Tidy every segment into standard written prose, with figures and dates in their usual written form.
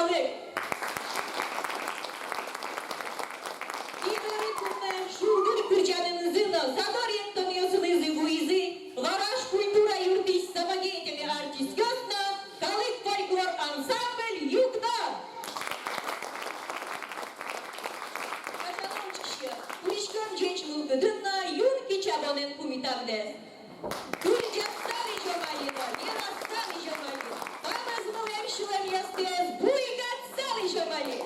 Lavrik. İdare kumne şurdur kırcanınızın Zadoryen tanıyorsunuz bu izi. Garaj kultura yurtiş samagiyeteli artist yosna. Kalık folklor ansambl yukta. Kaşanon çıkışı. Kulişkan gençlik gıdınna yunki çabonen kumitavdes. Turcak stari jomaliva, yera stari jomali. Ama zmovem şulam yastez, buigat stari jomali.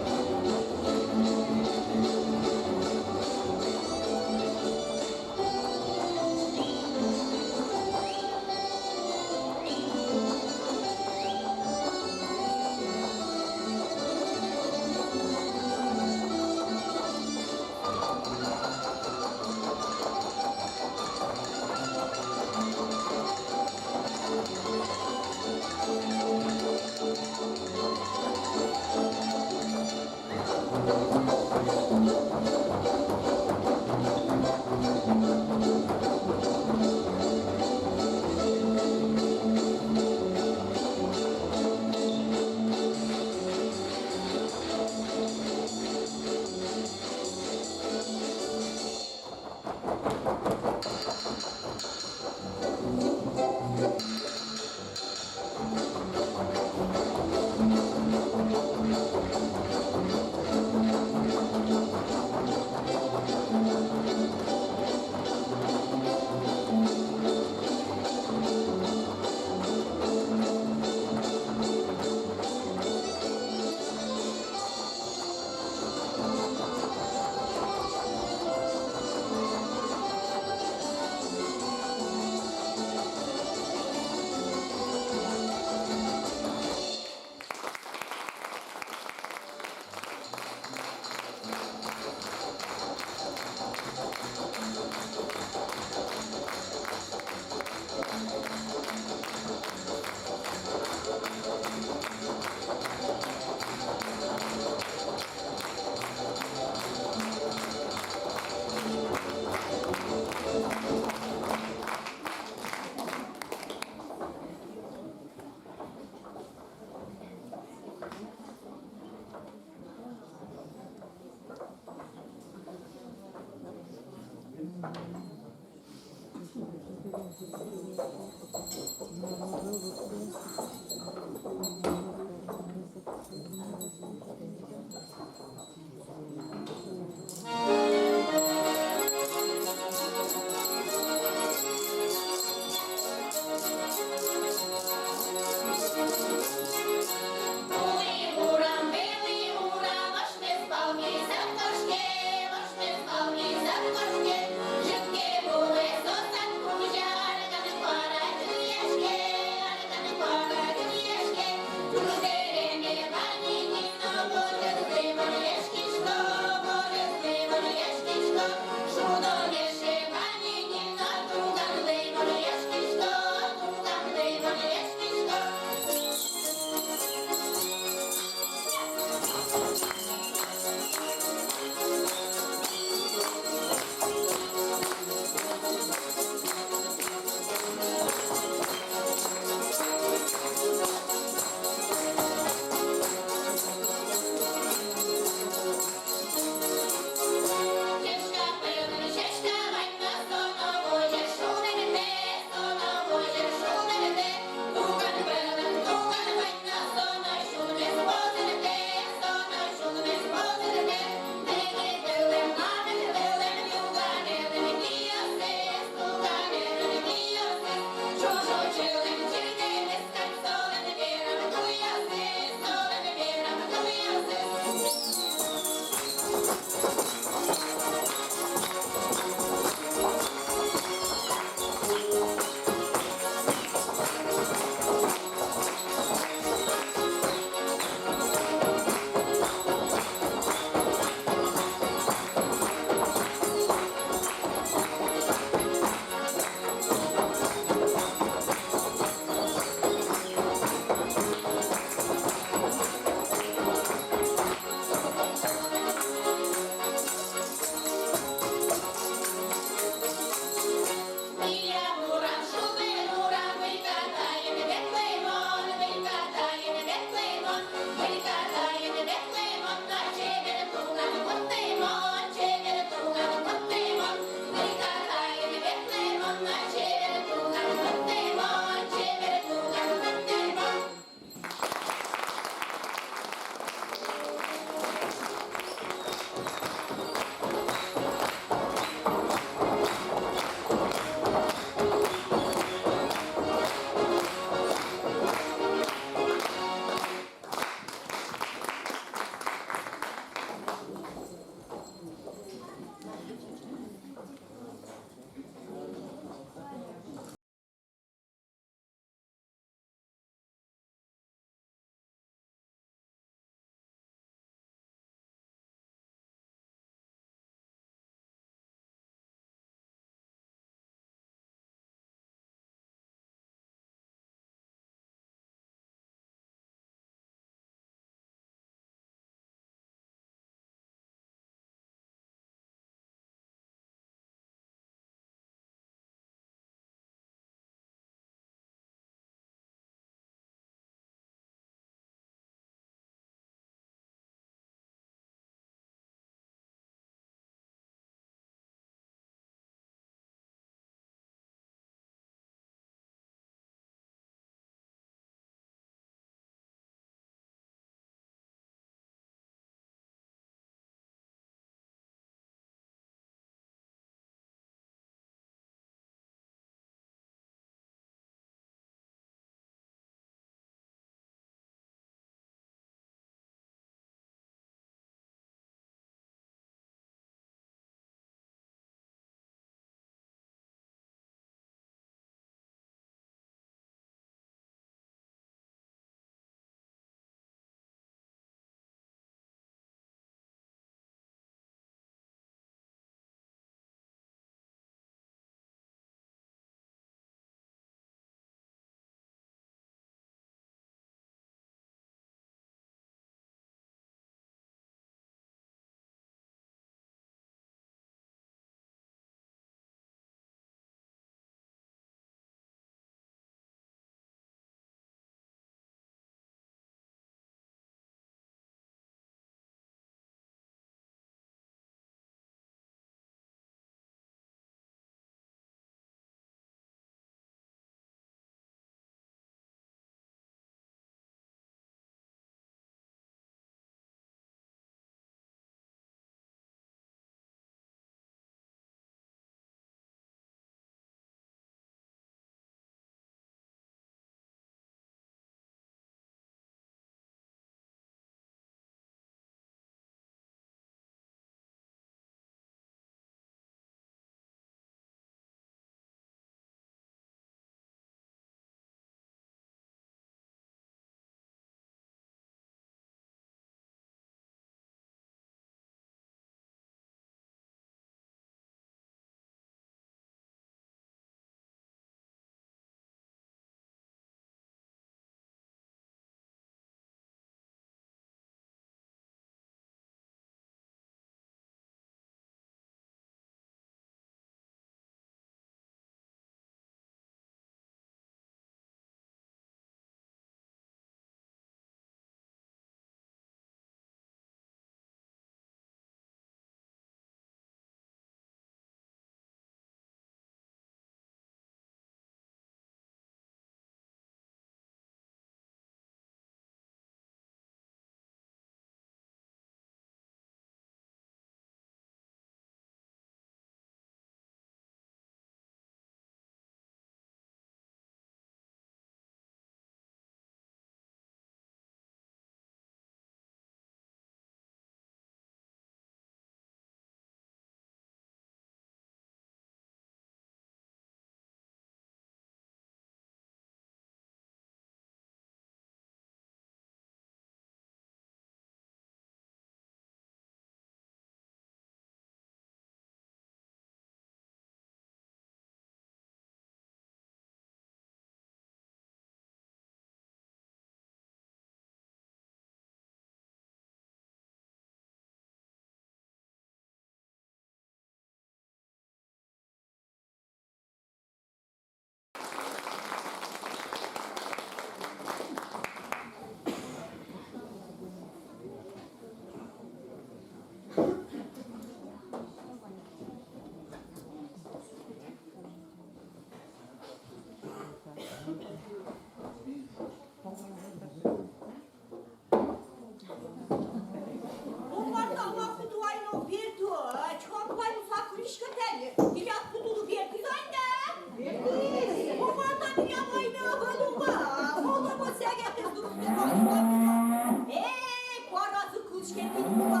Скільки бува.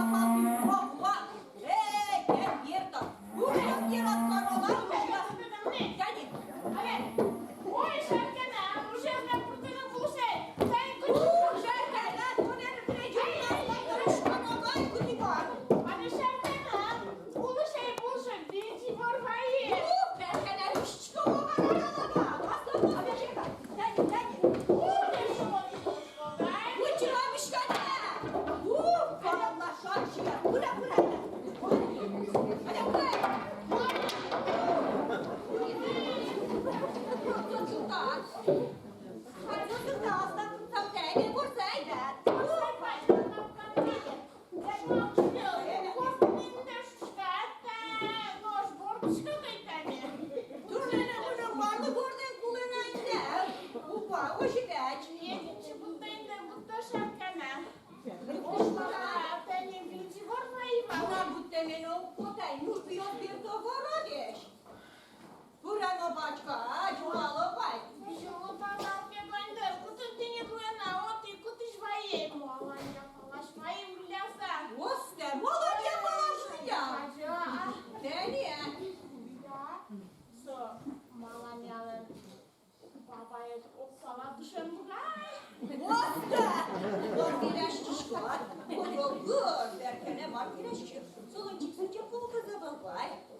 Геть, Вірта. Уже Віра скорола, уже. Тяні. Ой, Шаркана, уже не крутила кусей. Шаркана, вони не прийдуть нас на кришку, ногайку тіпа. Пане Шаркана, кусей, бійці ворває. Шаркана, що вона? Вас на чека. Тяні. Будьте бабушка, вона шаршія. Ура.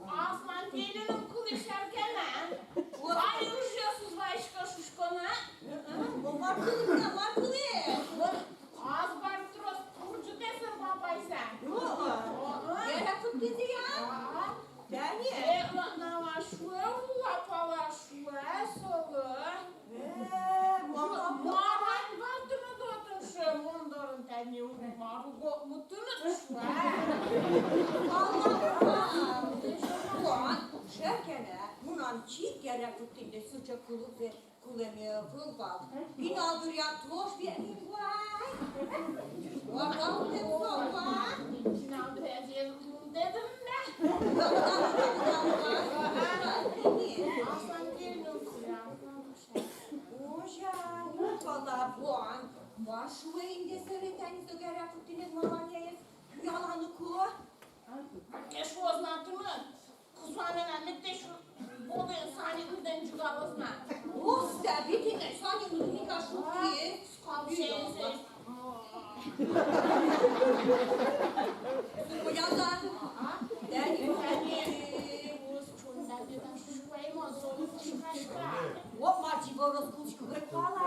Aslan gelinin kılı Şarkana. Ay ужас звачка шушкона. Az var trost kurcu desin babaysa. На шуэ лапала шуэ солы. Маман ватыры дотын шуэ мондорын тәне марго мутыны шуэ. Şerkene, bundan çiğ kere kutinde suça kulemiyor kılbal. Binadır ya tloş bir vay. Bakalım ne bu vay. Şimdi dedim ne? Aslan gelinin kılı. Ужа, вала вон. Вашу инде сăretani să gara kutine mamaneye yalanı ku. Keş oznatı mı? Kusuanena ne de şu bolu sani uden cigavazna. Usta bitine sani mutnika şuki. Şeyse. Yazan. Deni What maci voros kuçku kala?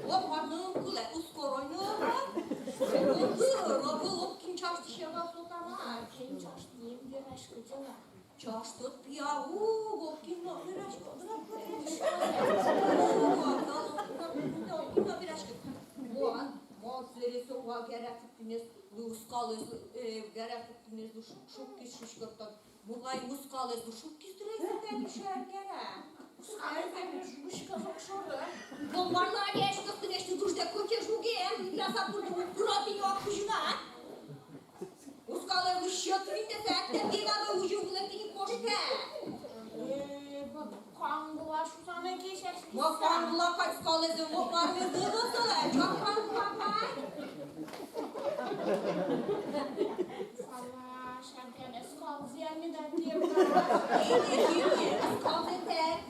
What madnum kule uskoroynu? Robuluk kim çaştı şeva sotama? Kim çaştıyım bir aşkıcına. Çaştı piyahu, kim no bir aşkı. Kim no bir aşkı. Monsteri soğuğa gerek ettiniz, muskalı gerek ettiniz, şuk kişişkırttan. Bulay muskalı şuk kiştireysen düşer gerek. Bombarlar geçti, işte duşta koke şuge, biraz apurdu, kuratı yok kuşuna. Muskalı ışıkırın da zaten bir adı ucu bulatını koşte. Kangular şu sana geçersin. Bak kangular kaç skalesi, moklar mezduğunuzlar, çok kangular kay. Allah şarkene skal ziyaninden diye İyi, skalesi tek.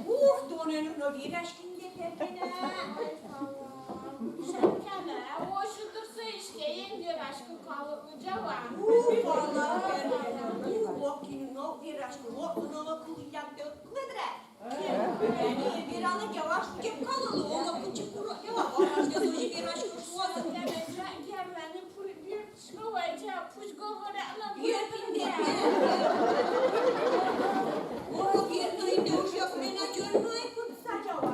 Donanım no bir aşkinde terkene. Şarkene, o şudursa işkeyin bir aşkı kalıplıca var. Vallahi terkene. Vakinin no bir aşkı, vakının kılıyacak kılıdre. Yani bir anı yavaş kim kalılı, ona küçük kuru yavaş. Araçta soyu bir aşkı şu an. Gerlerini bir çıkıvayca, puş govarana Bir binde. O bir duydu uşak menajörünü ekip saçava.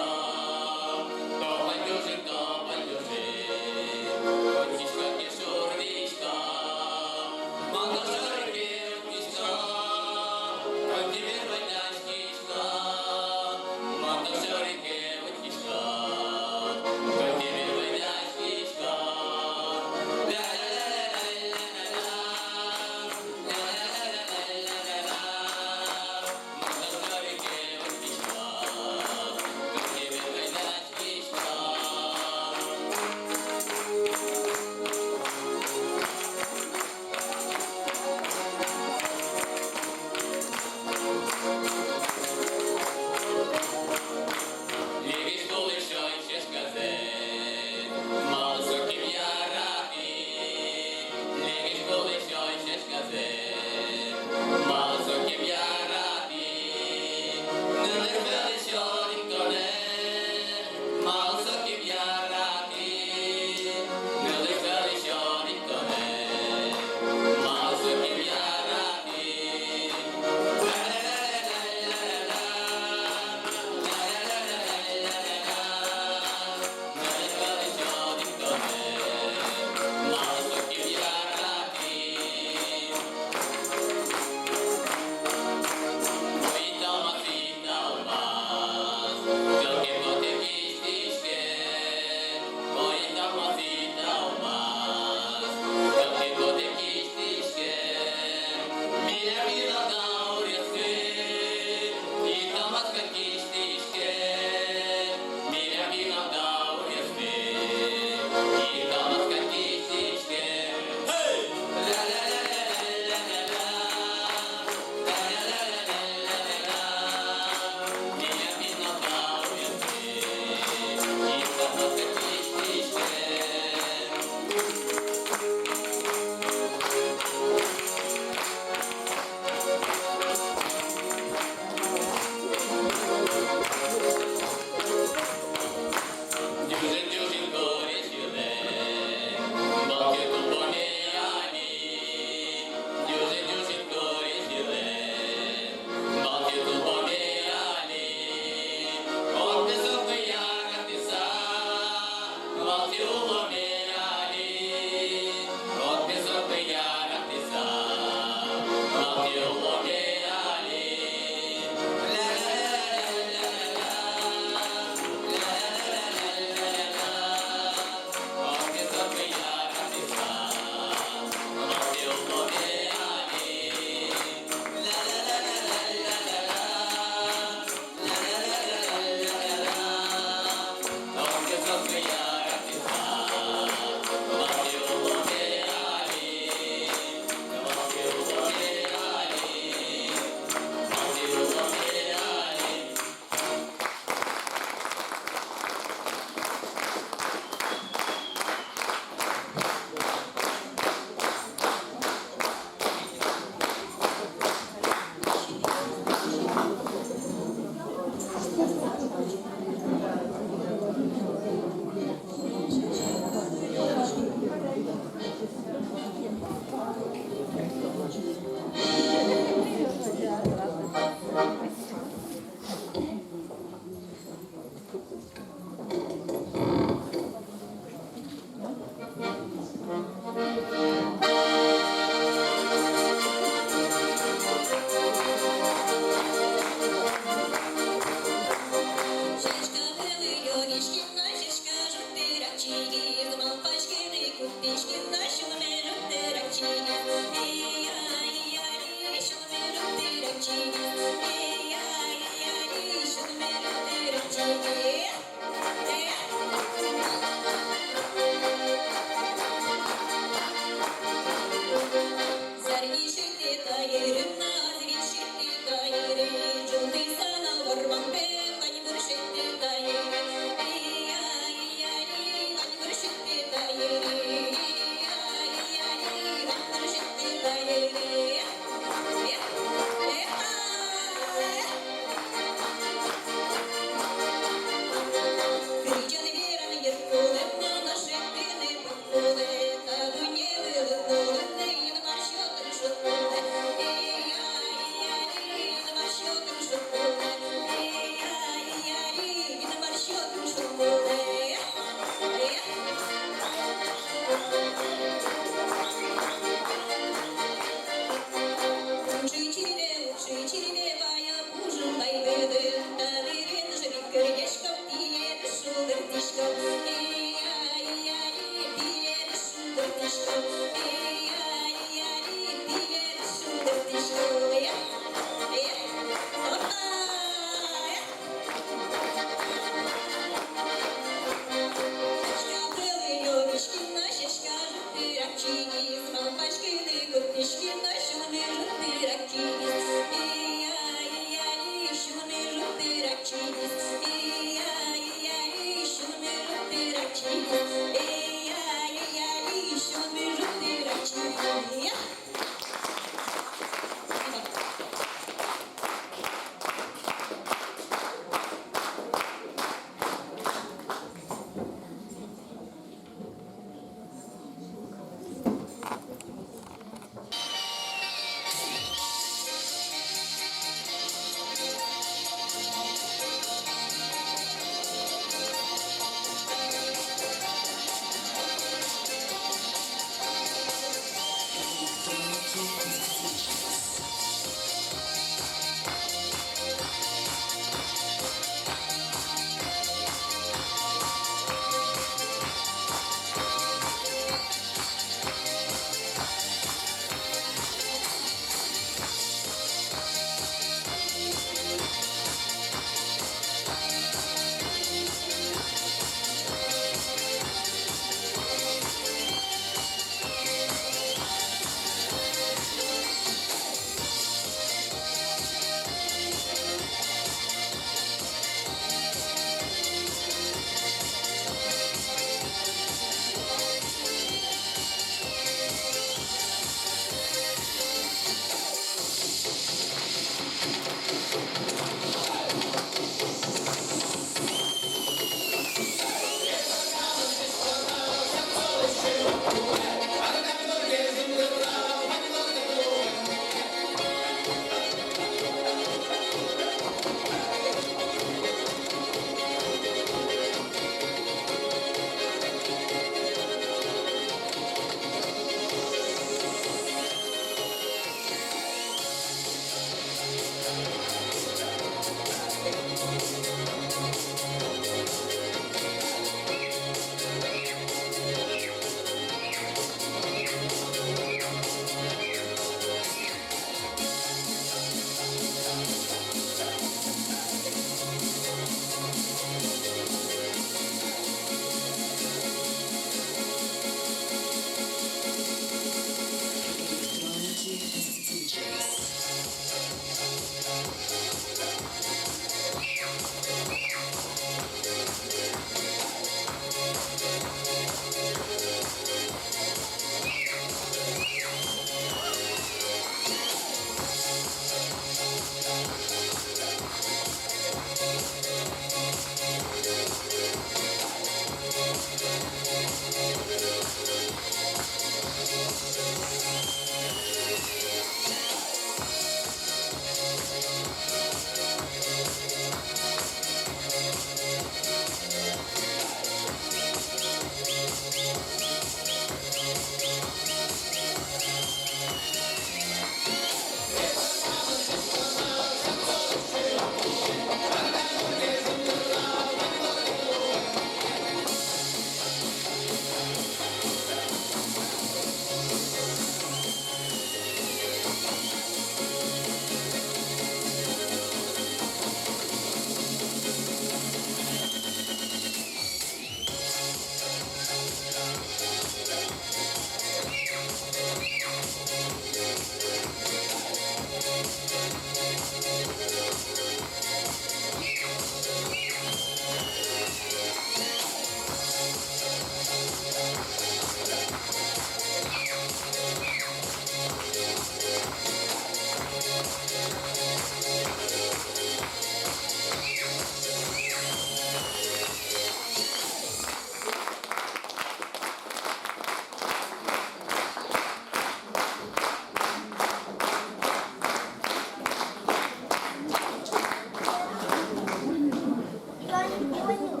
Я ничего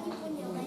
не поняла.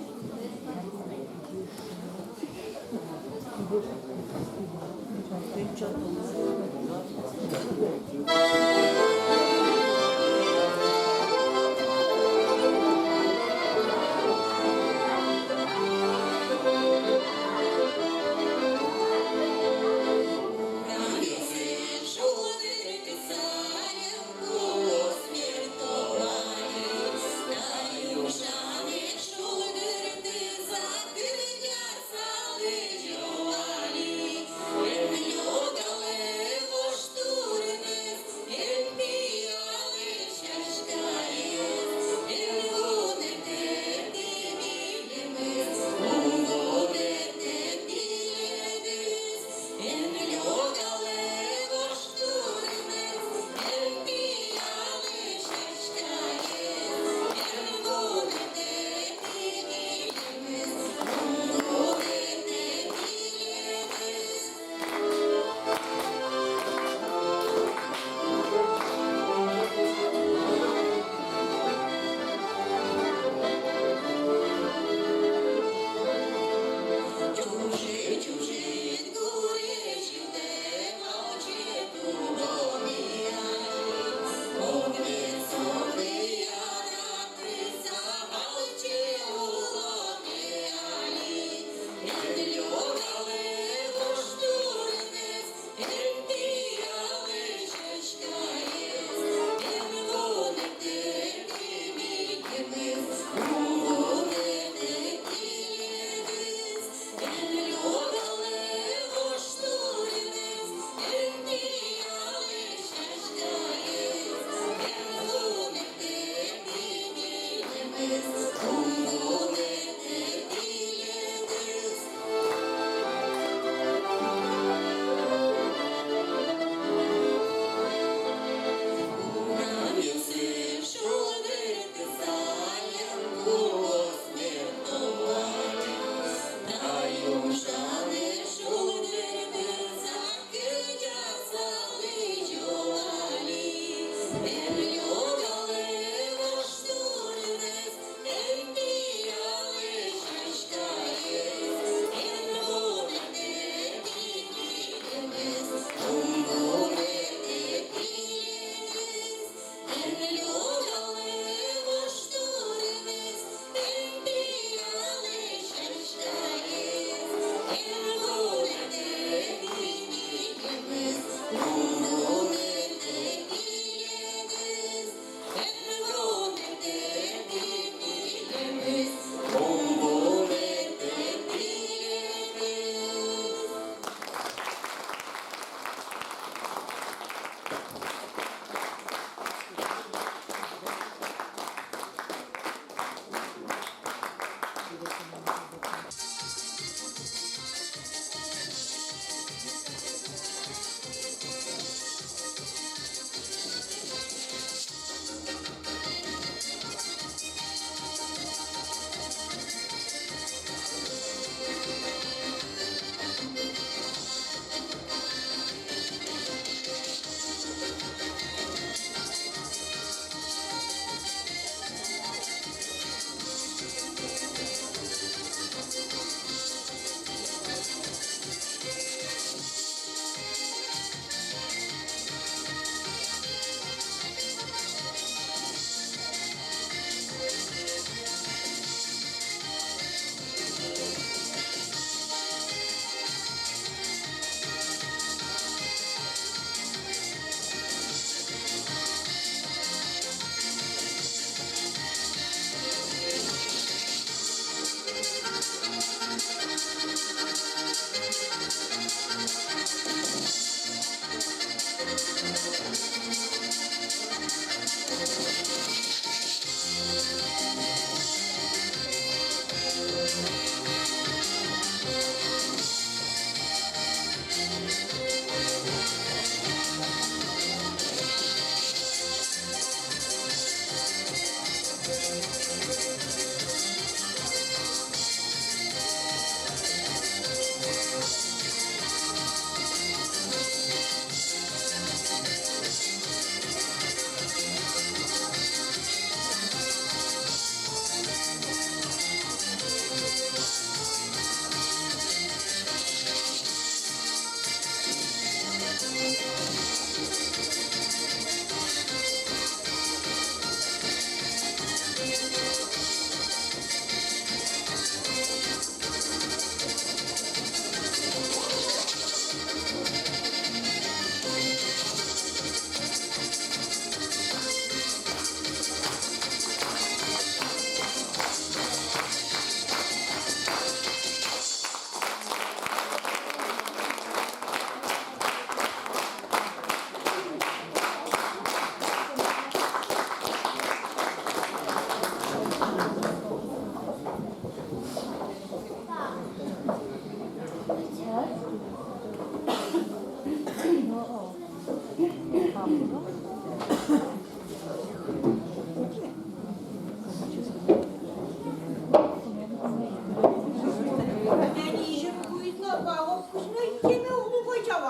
Yani işim bu yüzden bağlı kuşuna içeme ulu koyacağım.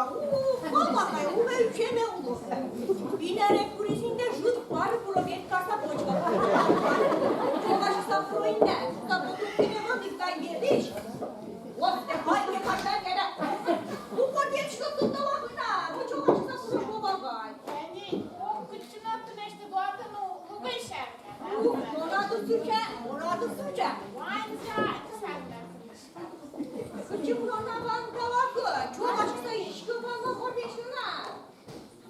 Vallahi o ve içeme ulu. Binerek kurisinde jut var proget kasa koyacağım. Çok açıksa proinde. Sapıtıp sinema dikkat gelmiş. Otte hayke kaçar gene. Bu proget çıkıp da bakına. Bu çok açıksa proje bakay. Yani o küçük attın işte doğatan o beşerken. Ona adı sürce. Vanca senden. Kıçım ona banka bakı. Çok açıksa iş kapanma korbeşine.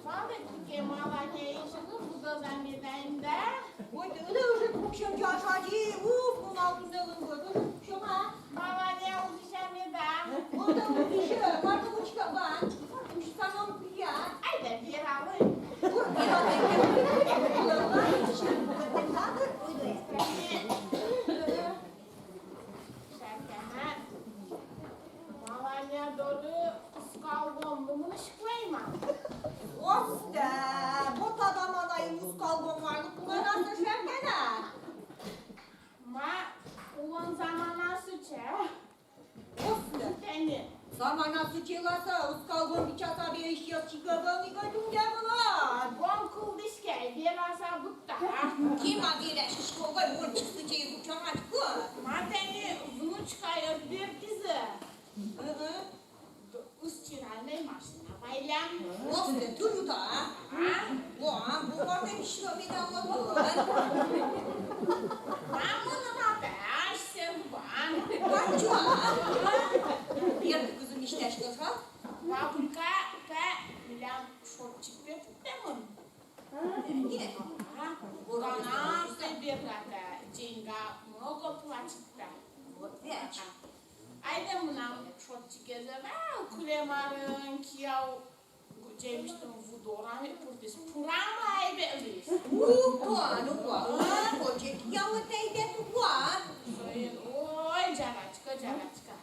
Vallahi Türkiye Malanya yaşadı bu da zannedeyimde. Ой, да уже кукшам чашаji, bunun altında alındı. Şuna, Malanya uzişemedi. o da bu işi, kartı bu çıkaban. Şu sana onu kıya. Ay da bir alın. Dur, bir an bekle. Allah'ım, işte, nedir? Uydu. Şerkemen. Malanya dolu skalbon bunu şıklayma. Osta, bu tadamadayım uskalbon varlık. Buna nasıl şerkene? Ma ulan zamana sıçı. Osta. Seni. Zamana sıçılasa, uskalbon bir çata bir iş yok. Çıkaban bir kadın gelmeler. Bon kul diske bir asa butta. Kim agire şişko koy, bu çıktı çayı bu çamaç kız. Ma seni bunu çıkıyor bir dizi. Hı. Usçiralne maşına baylam. Osta, dur da. Ha? Bu orada bir şey bir de Allah'ım. Mamunu ma beş sen ban. Kaçma. Bir kızım işte şurada. Babuka ka bilang şortçuk bir temun. Yine. Burana bir kata jenga много плачет. Вот вяч. Ayda mınam şortçuk gezeme kulemarın kiyav Cemiştim vudoran purtis purama aybelis. Uan. Kocek yağı teyze tuan. Soyun oy caraçka.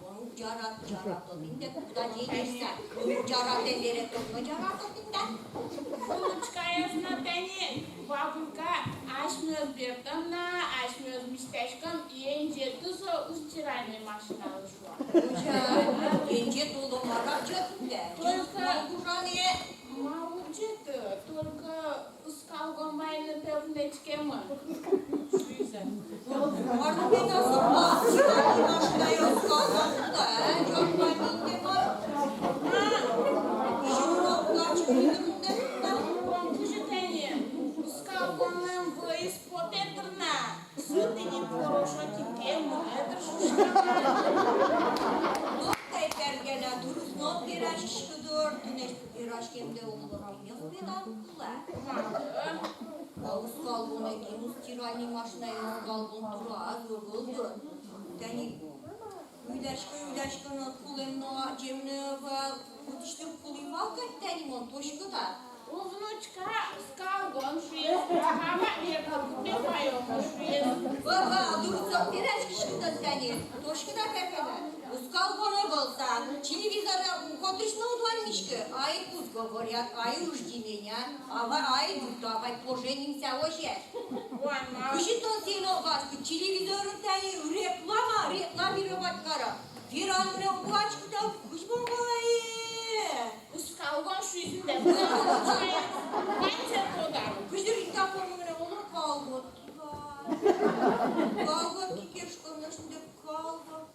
Onu carat o dinde kuda ceyişse. Carat ellere topla carat o dinde. Bunu çıkayasına beni babulka aşmıyoruz bir damla aşmıyoruz misteškam yence tuso usçirayne maşinalı şu an. Hocam, gence dolu maracak dinde. Только Kuşaneye. мауджеты, только скалгомайны певнечке мы. Şu yüzden. Vardı bir nasıl var? Çıkardı başına yok kalmakta. Çok var dinde var. İşin okula çıkıyordum da. Композитение. Скалгомайм вы испотетрна. Сытыни порошо тебе мы. Это шушка. Noktayı tergene duruz not bir aşkıdır. Güneş bir aşkemde olur. Yok bir dakika. Ağız kalbuna genus tiralni maşinaya kalbun dura duruldu. Yani Üleşkın kulemno cemne ve kutiştir kuliva kattani montoşku da. Uznучка скалгон швест. Хава еркал бефайом швест. Valla dursa bir aşkı da seni. Toşku da tergene. Ускалбоны болса, телевизора котышно удвоились, ай пусть говорят, ай ужди меня, ай давай поженимся вообще. Üşütün seni o gazı, televizyonun seni reklamировать kara. Viranlı bu açıkta kuş bombayı. Скалгон швезinde. Bence kodar. Kuşdur İstanbul'un olur kalgot. Kalgot ki keşkanın şimdi kalgot.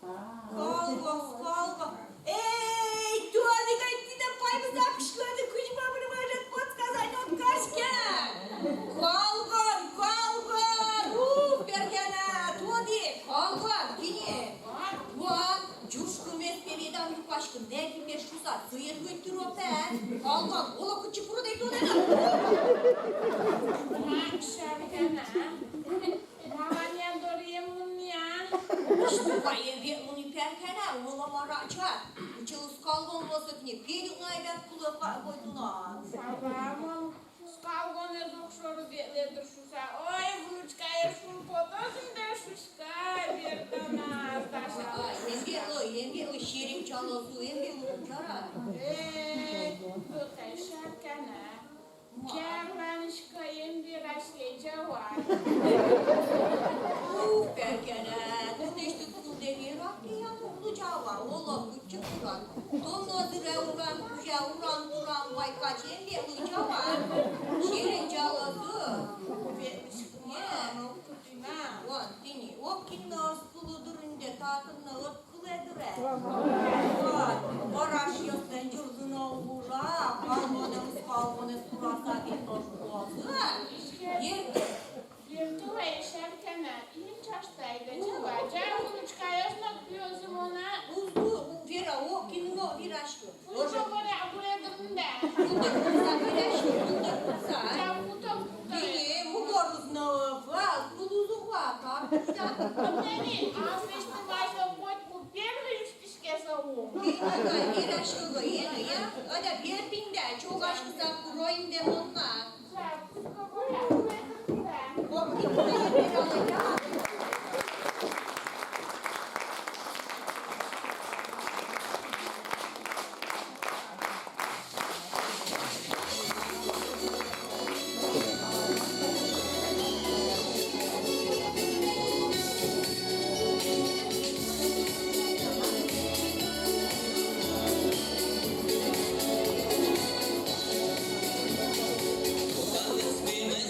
Kalgot. Ey, tuğadı kayıttı da payımız akışladı. Kuş babını başlat podskazaydı o kaşken. Kalgot. Bergene, tuğadı. Kalgot, yine. Tuğan, cuşku mespevidan yukaşkın. Belki bir şu saat sıyır götür o pen. Kalgot, ola kıçı puru deydi o dedi. Şarkana. Malanya doriyem ya. İşte vay evye perkene, ola maraça. Uçağız kalgon vasıfını. Pelik naybet kulağa koydular. Sabahım. Скалгон ezok şoru bekledir şusa. Oy vruçkaya şun potosunda şu arată. Du-te, șarcană. Chiar la nișcăiem virașie geoară. Perkele, tu ne știu cum de virache, ea nu duceava, o locă, ce curat. Domnul zile uran, cujea, uran, vai cacembe, duceava. Și regeală ză. Вон, тini, окинна скулудурунде татынна ыткыледире. Вот, бараш ёстен журзуна ужа, калмонес кураса битошкозы. Віртує шарcană. Nici asta e de ceva. Geamunușca ăsta pioză mona. Uzdu, vira, okинна virașcă. Ușo părea gure dândea. Unde cuța virașcă, unde cuța. Geamută. Tini, mugoruz năvă, skuluzu vata. Întâlni, asta ești mai să pot cu первый știți că să om. Tini, virașcă găienă, ia? Ădea pierpindea, ciogașcă sa cu roim de mânna. Da, că părea gure dândea. Okинна virașcă, ia? Spune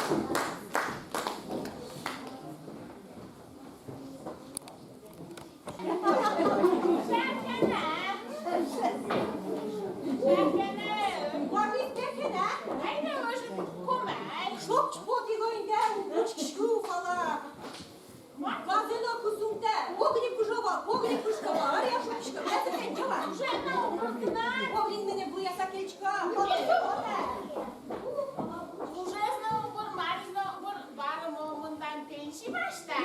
Vorbim pekene. Haydi hoş kumay. Çok çipotigo inde, uç kişku fala. Gazelo kuzumte, ogni kujova, ogni kujova, arya şuşka. Ne sen çava? Жена умртна. Ogni mene bu yasakečka. Уже знал Марина бара моментан пенсии башта.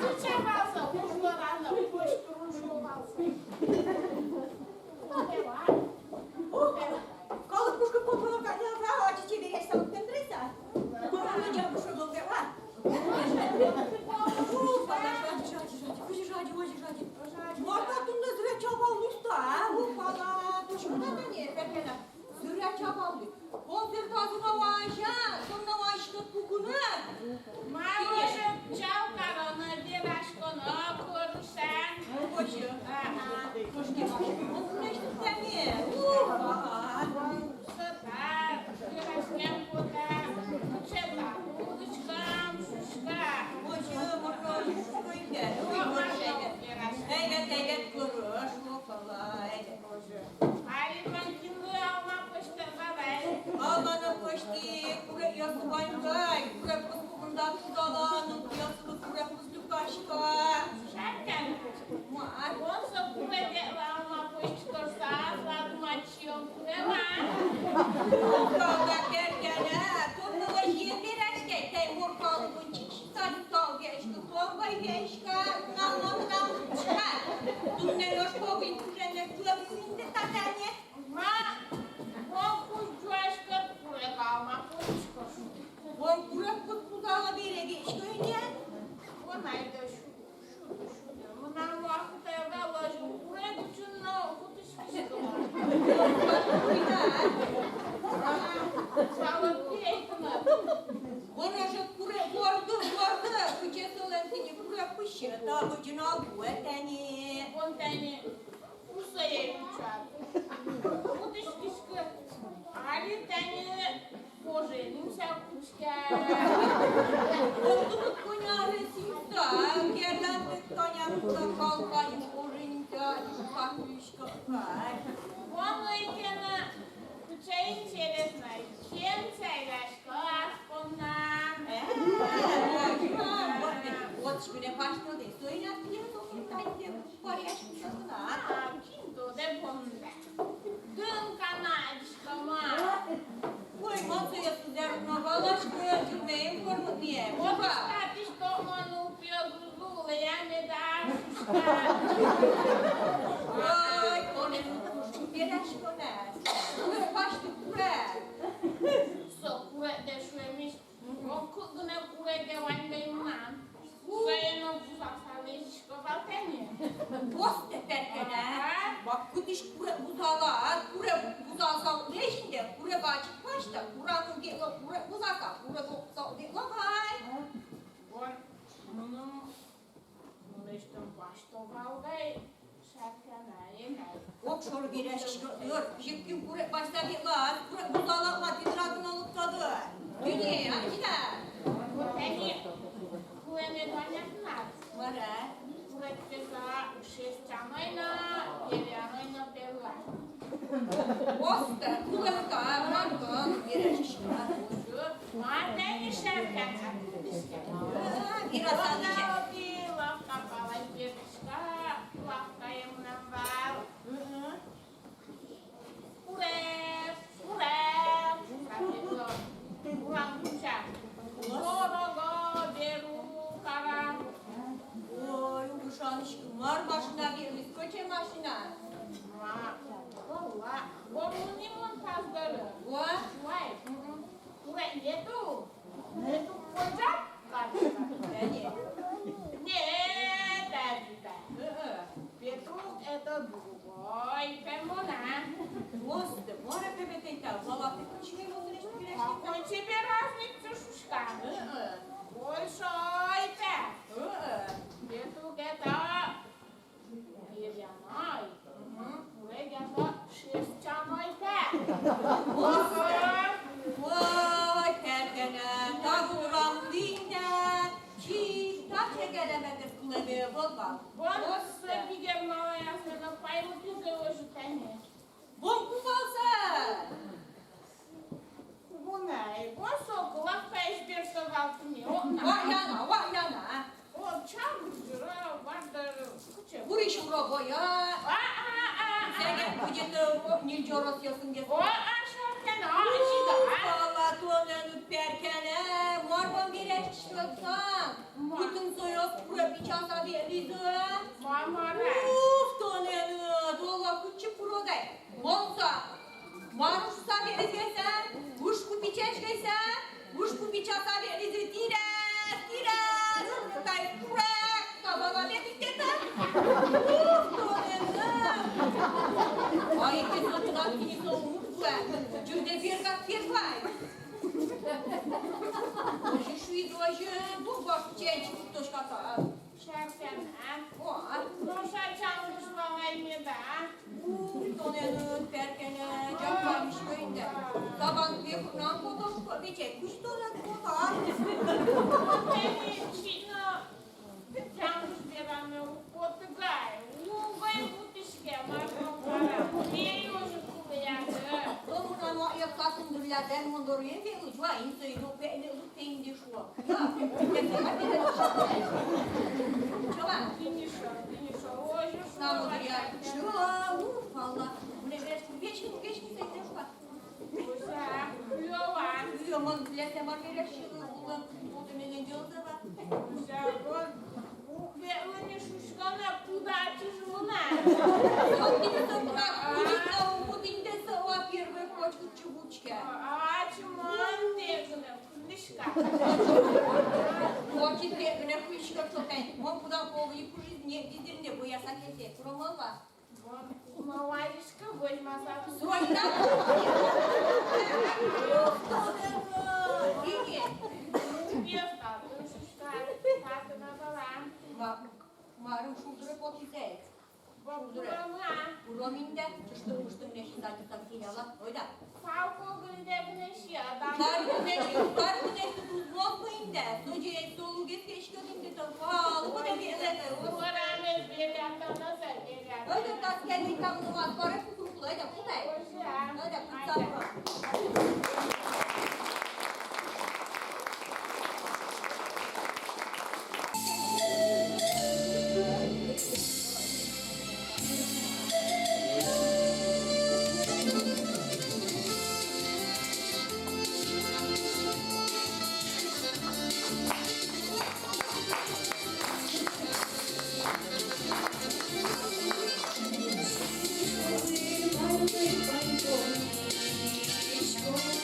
Сучавался, ушло рано, почту рушувался. Коли пушка попала, не знала, а чи тебе есть там тендриса? Коли я пошла до гора. Morda tunda züre çabalıysa, bu falan. Şurada da ne? Pekala. Züre çabalı. Konser tazına vaşa, sonra vaşta tukunu. Мамаша, чау, корона, дирашконо, курсан. Koşu. Koşke başı. Onu ne işte sen mi? Сатар, дирашкем куда, чета, удочкам, шушка. Koşu, morda, şuşka inde. Evet, konuş. Hoppala, evet. Алимантинлы алма поштарбабай. Almanı koştu, kure yası bankay, kure kuskukunda kudalanın, yası kure kustuk başka. Шаркан. Var. Он со курede алма поштарса, сладмачион курема. Kavga derkene, turnuva yemir eşke, teymur kalı bu çıkıştan sal geçti, sonbay geçti, nalmandan çıkar. Dunne yoş kovin kürene, kılavuzinde tatane. Ма, он кujjoşka kureka alma poşkoş. On kure kutkudala bire geçti önce. Он ayda şu. Bundan vakıta evvel kurek için ne kutuşkişi Çalıp diyeytini. Ona же kure gordu, kıçesi olan seni kure pışı, daha ucunu al bu eteni. Он тани усая печат. Кутышкишка. Али тани поженимся кучка. Oldunuz konağı simsa, kerlendik kanyamda kalkayım, orunca, ufakmış kapay. Он ikena куча интересно. Чем царяшка аспоннам. Вот şöyle başladı, söyletti ya toplumdan diye paylaşmış adına. Кинто де бонда. Дым канадишкама. Koy masaya sıcakına balaşkı, cümleyim konu diye. Вот Baba. кстати, что он упил зузулы, я не дашь. Ay, onun kuşun bir aşkı ne? Kure başlı kure. Să cure de șuemiș, o câgână cure de oani de iman, să e nu buza să alegi și că valtenie. Bost eterkene. Bak kudiş kure buzalar, kure buzasal leşinde, kure bacık başta, kuranın gelo, kure buzaka, kure buzasal gelo hay. Bun, nu numește-n paștă valgai, șarcana e mai. Okşor gireş diyor, jipkim kure başta gelar, kure buzalar madidradın olup tadı. Dünya, acıda. Valtenie, cure ne doamne nat. Mara. Cure te za șestea noină, elea noină pe la. Bosta, kure da, manka, gireş. Mateni șarcana. Biraz alışa. Лавка палатечка, лавка им навал. Уреп, уреп, капито, уранкуча. Дорого беру кара. Oy, uşağın aşkım var başına vermiş, koça maşına. Ла, горунimon тазгары. O, Вай, ура, нету. Нету коджак, капито. yani. Нет, Давида. Петрук это другой пермона. Bosta, mora pebeteyta, zavallı kaçıyor mu güneş güneş? Какой тебе разница, шушка? Большой пять. Петрук это деревянный. Урек это шерстяной пять. Bosta, vay, altını yok. Var yana. O çabuk var da kuçe. Buraya roboya. Sen bu Nilce Rosyasın diye. O aşağıdan ağacı da. Valla tuğanın üperkene. Morban bir eşçilikten. Bütün soyuz kura biçasa verizi. Mamara. Uf tuğanın dola küçük kuroday. Monsa. Maruşsa verizgeyse. Uşku biçeşgeyse. Uşku biçasa verizi. Tira. Kay kurak. Tabana beklikte. Uf tuğanın. Ay, que só tu não tinha só tu de verga firmai. Hoje șui hoje bu gosto de tu șcata. Şarkın ha. O, Noșa çalmış bana da. tonelu perkene japamış köyünde. Taban bir kuran fotoğraf koyacak. Kuş dolan fotoğraf. Beni çino. Çalmış beramı Portugal. Vai butişke marmara. Niye hoje kuyadı? Domnul nu e casă undurlea de mundorie de ujua ință i nu pe ne tem de șua. Da. Te mai bine de șua. Ceva. Dinişo. Hoje N-am undurlea. Șua, valla. Ne vezi cu vești să-i te șua. Ușa. Ioan. Eu mă înțelese mărgărea și unde ne gândeam să va. Ușa. Ve șușcana pudaci juna. Eu tine să mă cudică un putin de să o apierve coci cu ciubucica. Aci mântegână. Nișca. Coci tegână cu ișcă ciotani. Mă puteam povăi cu jiznie, dizir nevoia să chete. Promova. Mă oarești că voi masa cu Soi, da? Bine. Biesta. Șușca. Tată mă bălan. Mărâm șudură pochitec. Băbulămâna. Urominde, știu ne și dacă să fie la. Uita. Sau cogând de până și ea. Dar nu ne tu zlom pâinde. Tu ce tu găsești că din de val, cu de bine. Ora mea berea ta na berea. Uite, ta chiar uitam numai fără cu grupul ăsta, cum ai? Uite, cum s-a It's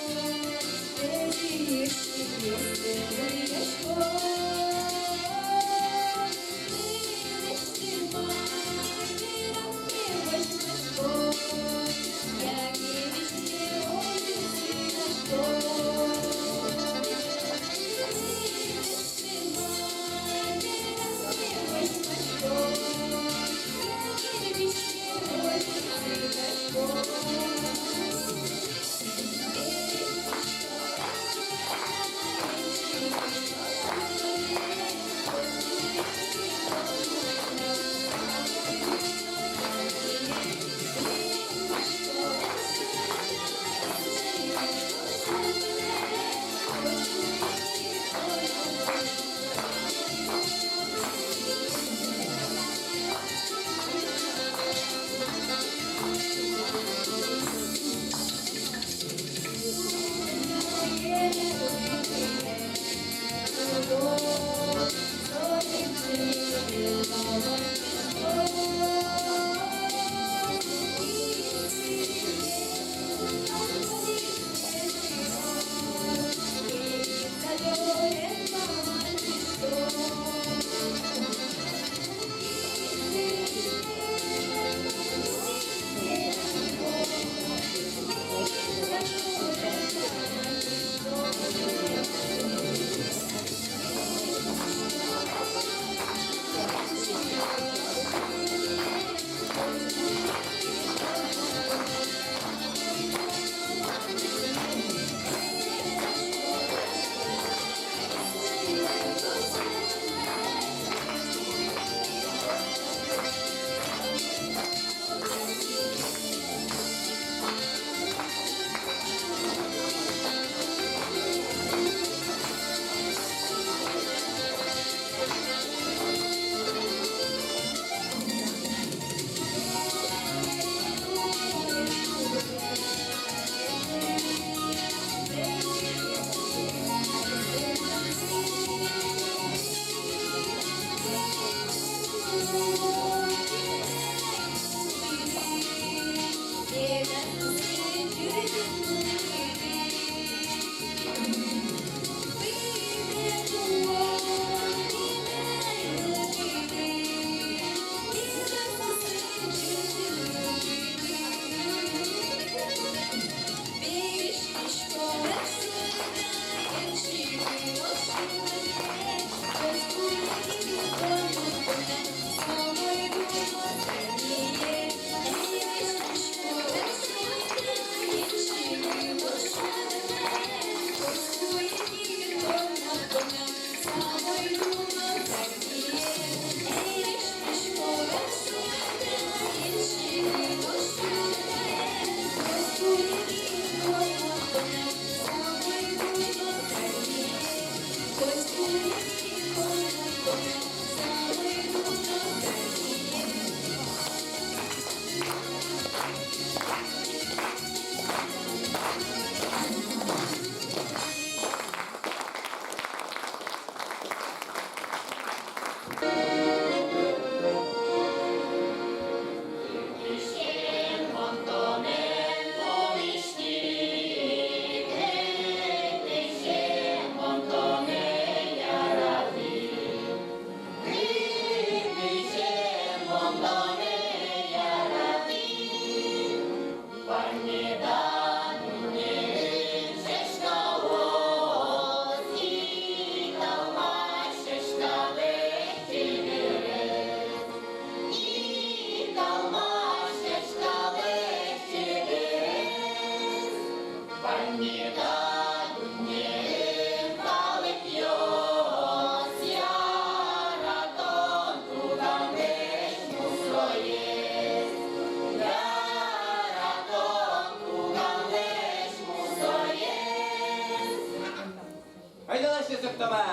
się co kto ma.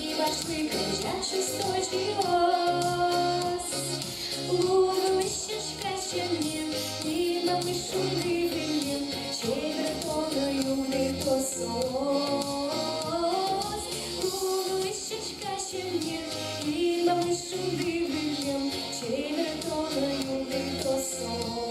І бачки кричать шесточки ос. Луговищечка чернів, і малишу дивинів, червоною вдихто сос. Луговищечка чернів, і малишу дивинів, червоною вдихто сос.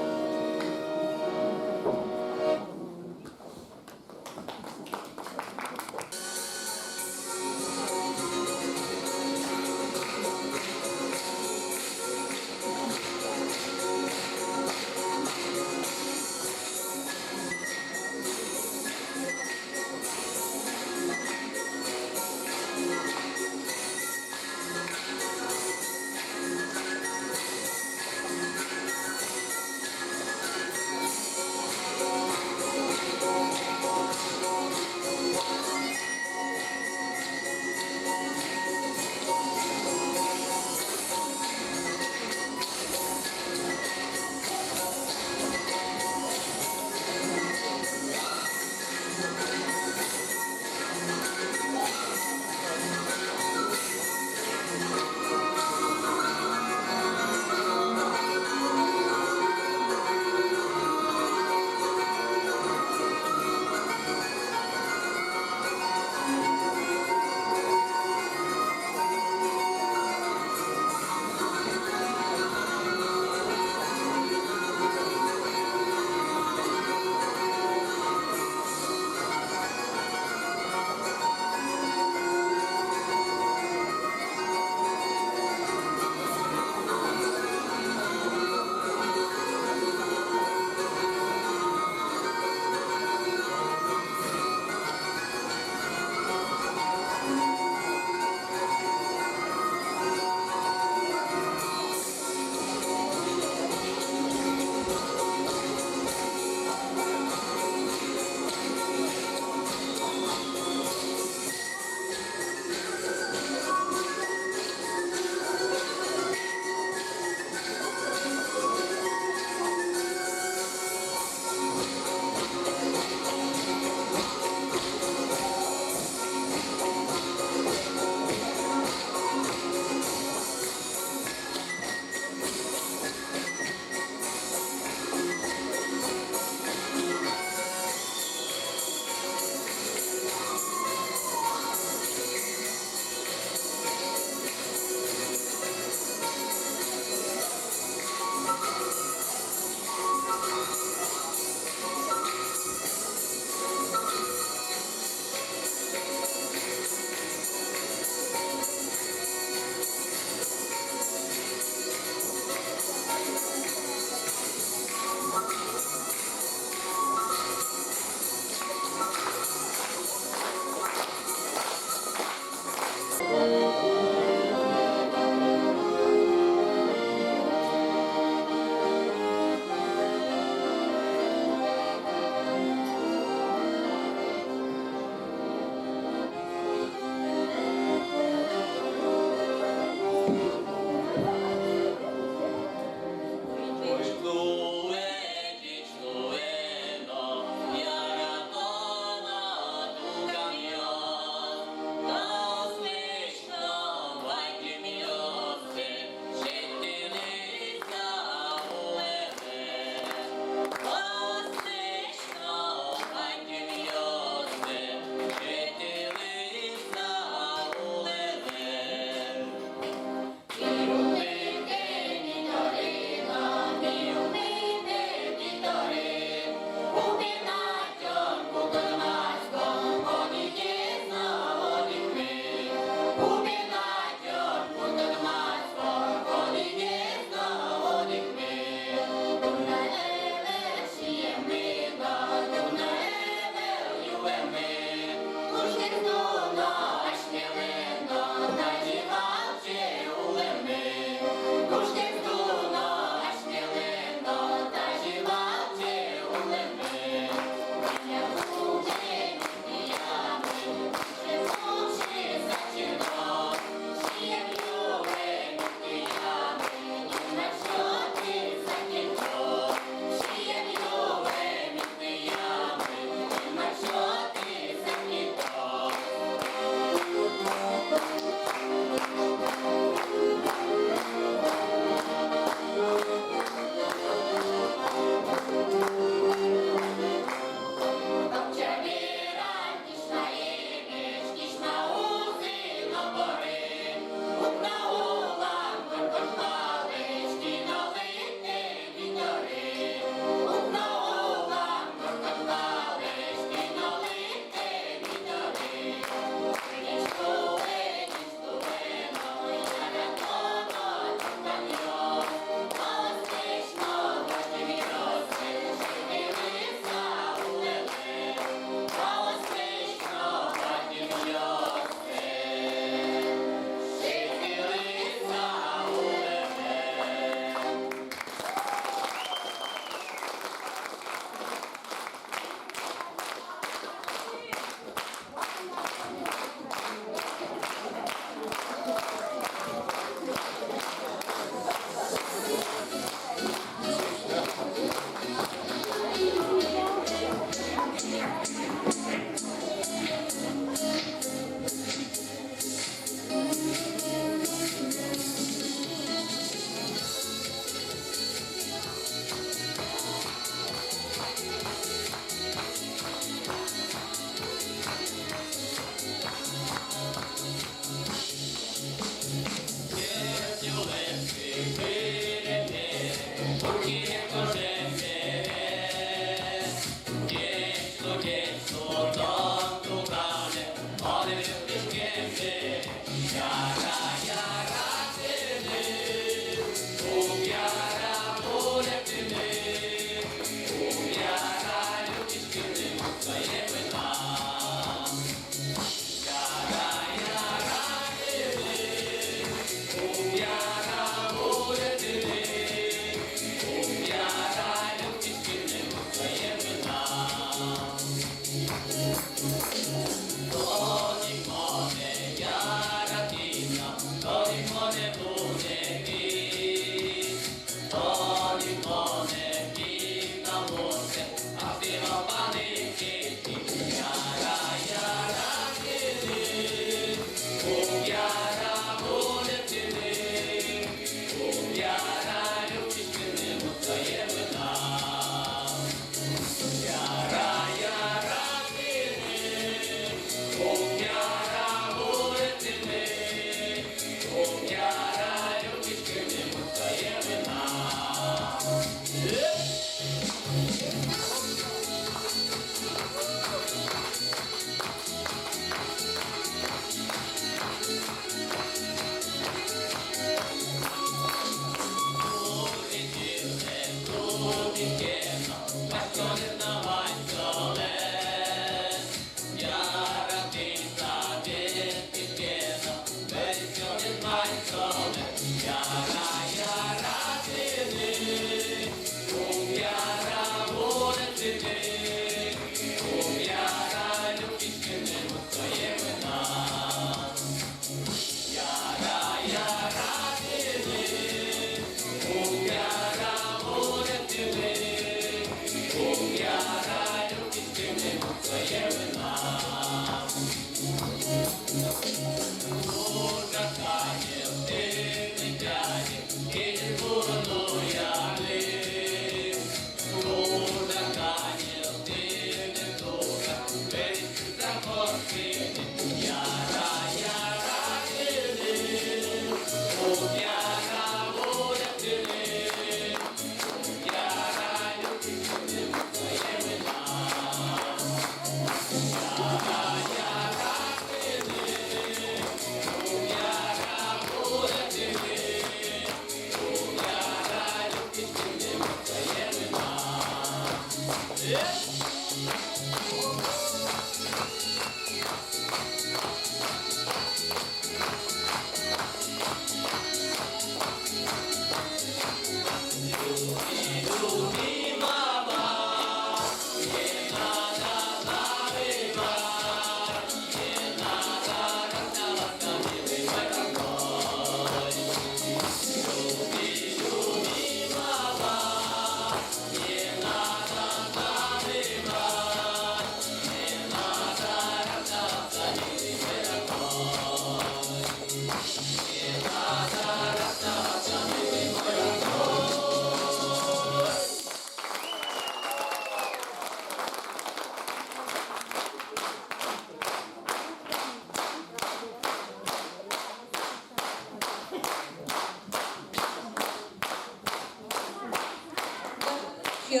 Що?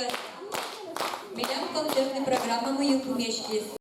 Мілям концертна програма «Мої поміщі».